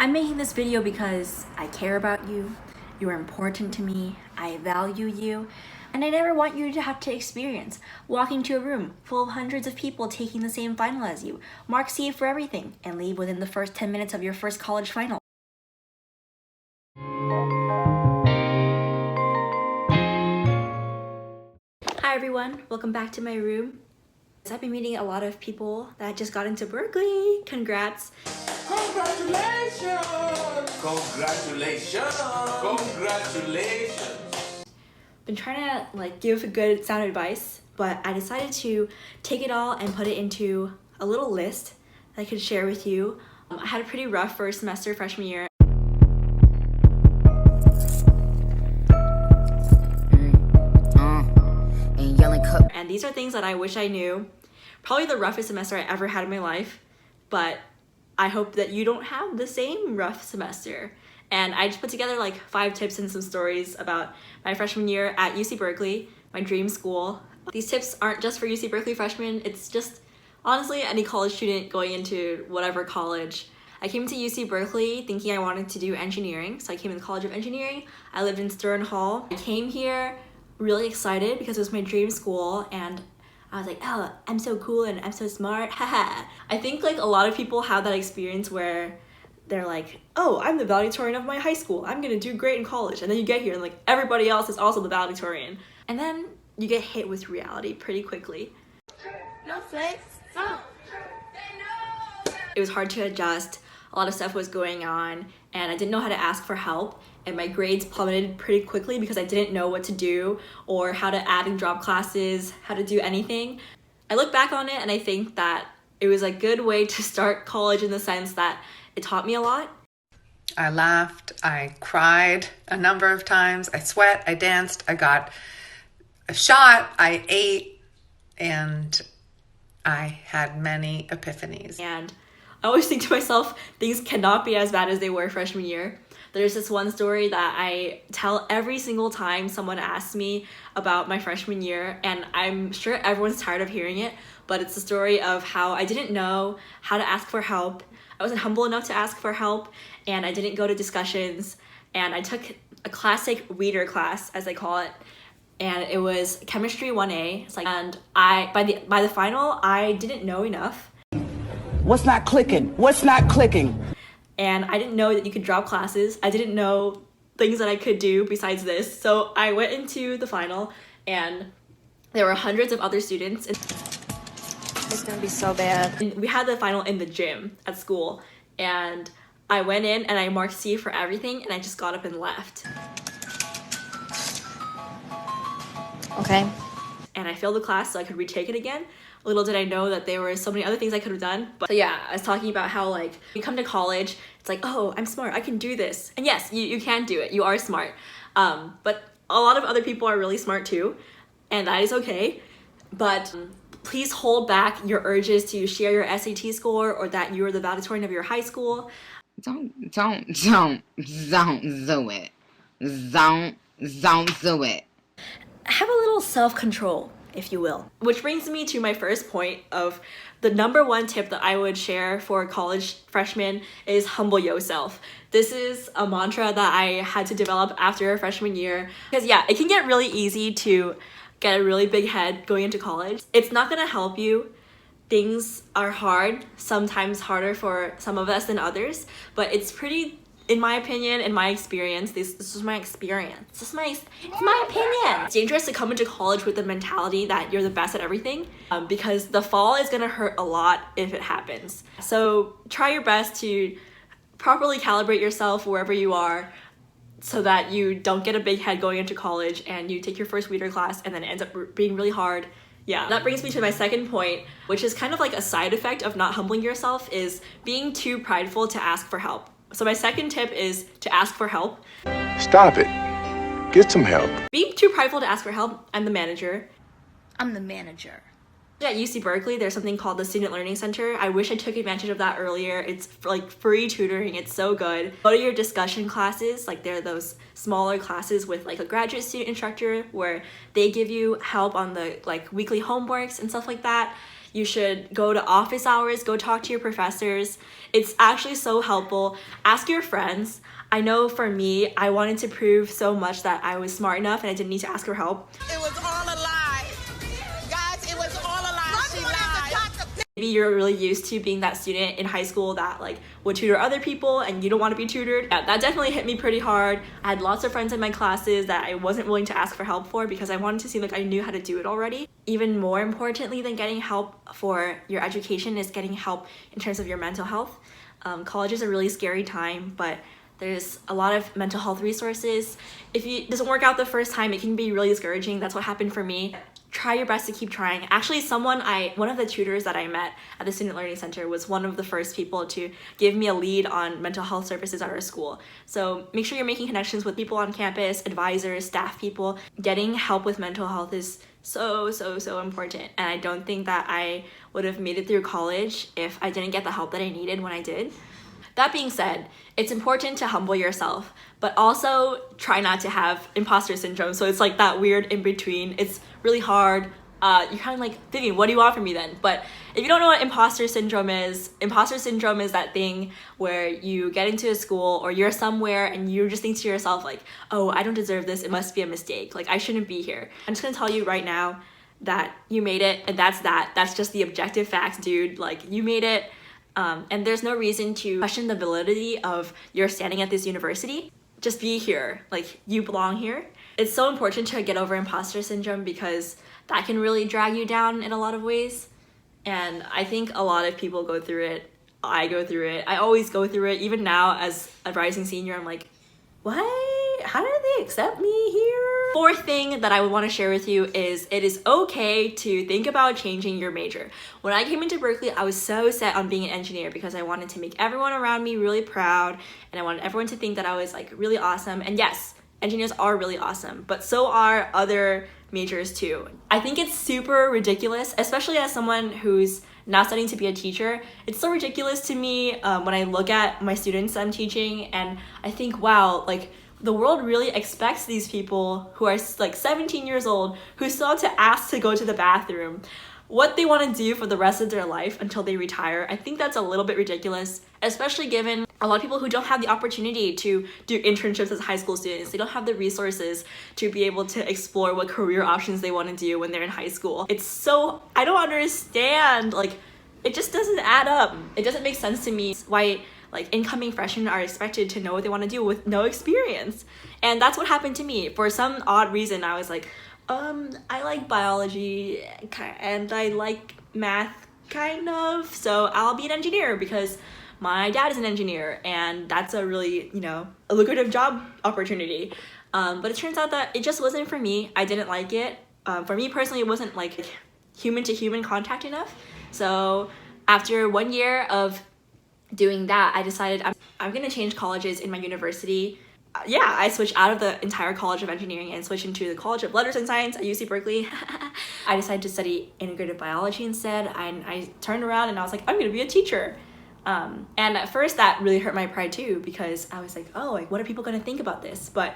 I'm making this video because I care about you, you are important to me, I value you, and I never want you to have to experience walking to a room full of hundreds of people taking the same final as you, mark C for everything, and leave within the first 10 minutes of your first college final. Hi everyone, welcome back to my room. I've been meeting a lot of people that just got into Berkeley. Congrats. Congratulations! Congratulations! Congratulations! Been trying to give a good sound advice, but I decided to take it all and put it into a little list that I could share with you. I had a pretty rough first semester freshman year. And these are things that I wish I knew. Probably the roughest semester I ever had in my life, but I hope that you don't have the same rough semester. And I just put together 5 tips and some stories about my freshman year at UC Berkeley, my dream school. These tips aren't just for UC Berkeley freshmen, it's just honestly any college student going into whatever college. I came to UC Berkeley thinking I wanted to do engineering, so I came to the College of Engineering. I lived in Stern Hall. I came here really excited because it was my dream school, and I was like, oh, I'm so cool and I'm so smart, haha. I think a lot of people have that experience where they're like, oh, I'm the valedictorian of my high school, I'm gonna do great in college. And then you get here and everybody else is also the valedictorian. And then you get hit with reality pretty quickly. No flex. No. It was hard to adjust, a lot of stuff was going on, and I didn't know how to ask for help. And my grades plummeted pretty quickly because I didn't know what to do or how to add and drop classes, how to do anything. I look back on it and I think that it was a good way to start college in the sense that it taught me a lot. I laughed, I cried a number of times, I sweat, I danced, I got a shot, I ate, and I had many epiphanies. And I always think to myself, things cannot be as bad as they were freshman year. There's this one story that I tell every single time someone asks me about my freshman year, and I'm sure everyone's tired of hearing it, but it's the story of how I didn't know how to ask for help. I wasn't humble enough to ask for help, and I didn't go to discussions, and I took a classic weeder class, as they call it, and it was chemistry 1A. And by the final, I didn't know enough. What's not clicking? What's not clicking? And I didn't know that you could drop classes. I didn't know things that I could do besides this. So I went into the final and there were hundreds of other students. It's gonna be so bad. And we had the final in the gym at school. And I went in and I marked C for everything and I just got up and left. Okay. And I failed the class so I could retake it again. Little did I know that there were so many other things I could have done. But so yeah, I was talking about how you come to college, it's oh, I'm smart, I can do this. And yes, you can do it, you are smart. But a lot of other people are really smart too, and that is okay. But please hold back your urges to share your SAT score or that you are the valedictorian of your high school. Don't do it. Don't do it. Have a little self-control, if you will. Which brings me to my first point of the #1 tip that I would share for college freshmen is humble yourself. This is a mantra that I had to develop after freshman year. Because yeah, it can get really easy to get a really big head going into college. It's not gonna help you. Things are hard, sometimes harder for some of us than others, but it's pretty, in my opinion, in my experience, this is my experience. It's my opinion. It's dangerous to come into college with the mentality that you're the best at everything because the fall is gonna hurt a lot if it happens. So try your best to properly calibrate yourself wherever you are so that you don't get a big head going into college and you take your first weeder class and then it ends up being really hard. Yeah, that brings me to my second point, which is kind of a side effect of not humbling yourself, is being too prideful to ask for help. So my second tip is to ask for help. Stop it. Get some help. Be too prideful to ask for help. I'm the manager. I'm the manager. At UC Berkeley, there's something called the Student Learning Center. I wish I took advantage of that earlier. It's free tutoring. It's so good. Go to your discussion classes. There are those smaller classes with a graduate student instructor where they give you help on the weekly homeworks and stuff like that. You should go to office hours, go talk to your professors. It's actually so helpful. Ask your friends. I know for me, I wanted to prove so much that I was smart enough and I didn't need to ask for help. It was all a lie. Guys, it was all a lie. She lied. Maybe you're really used to being that student in high school that like would tutor other people and you don't want to be tutored. Yeah, that definitely hit me pretty hard. I had lots of friends in my classes that I wasn't willing to ask for help for because I wanted to seem like I knew how to do it already. Even more importantly than getting help for your education is getting help in terms of your mental health. College is a really scary time, but there's a lot of mental health resources. If it doesn't work out the first time, it can be really discouraging. That's what happened for me. Try your best to keep trying. Actually, one of the tutors that I met at the Student Learning Center was one of the first people to give me a lead on mental health services at our school. So make sure you're making connections with people on campus, advisors, staff people. Getting help with mental health is so important. And I don't think that I would have made it through college if I didn't get the help that I needed when I did. That being said, it's important to humble yourself, but also try not to have imposter syndrome. So it's like that weird in between. It's really hard. You're kind of like, Vivian, what do you want from me then? But if you don't know what imposter syndrome is that thing where you get into a school or you're somewhere and you just think to yourself like, oh, I don't deserve this. It must be a mistake. Like I shouldn't be here. I'm just gonna tell you right now that you made it, and that's that. That's just the objective facts, dude. Like you made it. And there's no reason to question the validity of your standing at this university. Just be here, like you belong here. It's so important to get over imposter syndrome because that can really drag you down in a lot of ways. And I think a lot of people go through it. I go through it. I always go through it. Even now as a rising senior, I'm like, what? How did they accept me here? Fourth thing that I would want to share with you is it is okay to think about changing your major. When I came into Berkeley, I was so set on being an engineer because I wanted to make everyone around me really proud and I wanted everyone to think that I was like really awesome. And yes, engineers are really awesome, but so are other majors too. I think it's super ridiculous, especially as someone who's now studying to be a teacher. It's so ridiculous to me when I look at my students I'm teaching and I think, wow, like the world really expects these people who are like 17 years old who still have to ask to go to the bathroom what they want to do for the rest of their life until they retire. I think that's a little bit ridiculous, especially given a lot of people who don't have the opportunity to do internships as high school students. They don't have the resources to be able to explore what career options they want to do when they're in high school. It's so, I don't understand, like it just doesn't add up. It doesn't make sense to me why like incoming freshmen are expected to know what they want to do with no experience. And that's what happened to me. For some odd reason, I was like, I like biology and I like math kind of, so I'll be an engineer because my dad is an engineer and that's a really, a lucrative job opportunity. But it turns out that it just wasn't for me. I didn't like it. For me personally, it wasn't like human to human contact enough. So after 1 year of doing that, I decided I'm gonna change colleges in my university. I switched out of the entire College of Engineering and switched into the College of Letters and Science at UC Berkeley. I decided to study integrative biology instead. I turned around and I was like, I'm gonna be a teacher. And at first that really hurt my pride too because I was like, oh, like what are people gonna think about this? But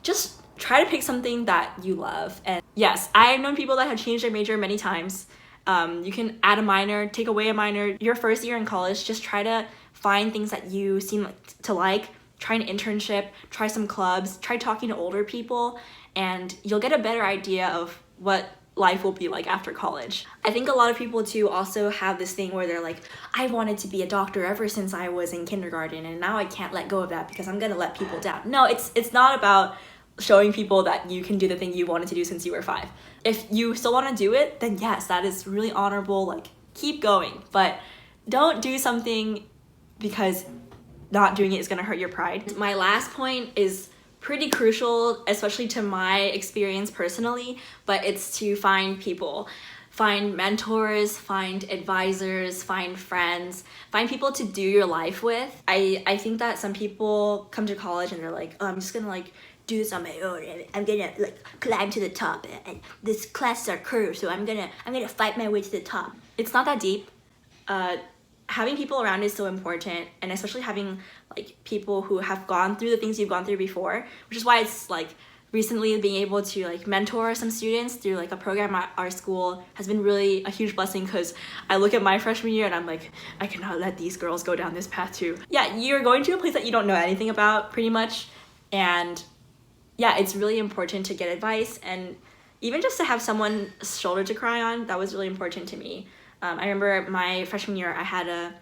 just try to pick something that you love. And yes, I've known people that have changed their major many times. You can add a minor, take away a minor. Your first year in college, just try to find things that you seem to like. Try an internship, try some clubs, try talking to older people, and you'll get a better idea of what life will be like after college. I think a lot of people too also have this thing where they're like, I wanted to be a doctor ever since I was in kindergarten and now I can't let go of that because I'm gonna let people down. No, it's not about showing people that you can do the thing you wanted to do since you were 5. If you still want to do it, then yes, that is really honorable, like keep going, but don't do something because not doing it is going to hurt your pride. My last point is pretty crucial, especially to my experience personally, but it's to find people. Find mentors, find advisors, find friends, find people to do your life with. I think that some people come to college and they're like, oh, I'm just gonna like do this on my own and I'm gonna like climb to the top and this classes are curved, so I'm gonna fight my way to the top. It's not that deep. Having people around is so important, and especially having like people who have gone through the things you've gone through before, which is why it's like recently being able to like mentor some students through like a program at our school has been really a huge blessing, because I look at my freshman year and I'm like, I cannot let these girls go down this path too. Yeah, you're going to a place that you don't know anything about pretty much, and yeah, it's really important to get advice, and even just to have someone's shoulder to cry on. That was really important to me. I remember my freshman year I had a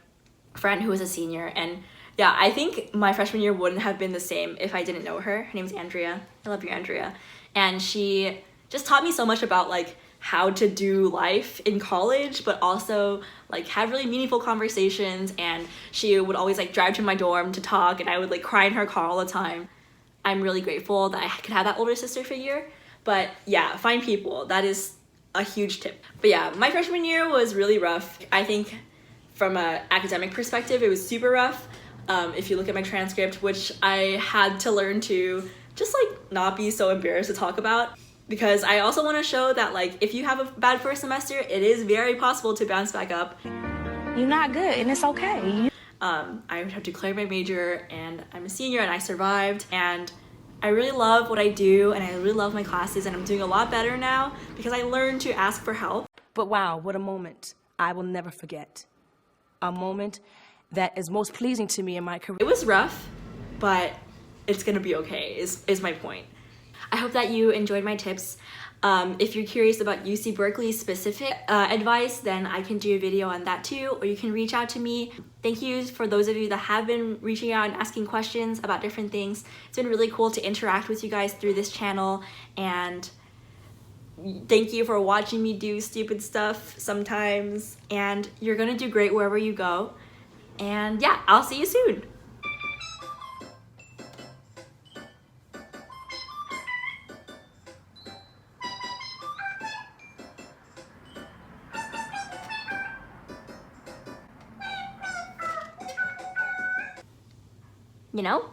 friend who was a senior, and yeah, I think my freshman year wouldn't have been the same if I didn't know her. Her name's Andrea. I love you, Andrea. And she just taught me so much about like how to do life in college, but also like have really meaningful conversations. And she would always like drive to my dorm to talk, and I would like cry in her car all the time. I'm really grateful that I could have that older sister figure. But yeah, find people. That is a huge tip. But yeah, my freshman year was really rough. I think from an academic perspective, it was super rough. If you look at my transcript, which I had to learn to just like not be so embarrassed to talk about, because I also want to show that like if you have a bad first semester, it is very possible to bounce back up. You're not good, and it's okay. I have declared my major, and I'm a senior, and I survived, and I really love what I do, and I really love my classes, and I'm doing a lot better now because I learned to ask for help. But wow, what a moment I will never forget. A moment that is most pleasing to me in my career. It was rough, but it's gonna be okay, is my point. I hope that you enjoyed my tips. If you're curious about UC Berkeley specific advice, then I can do a video on that too, or you can reach out to me. Thank you for those of you that have been reaching out and asking questions about different things. It's been really cool to interact with you guys through this channel, and thank you for watching me do stupid stuff sometimes, and you're gonna do great wherever you go. And yeah, I'll see you soon. You know?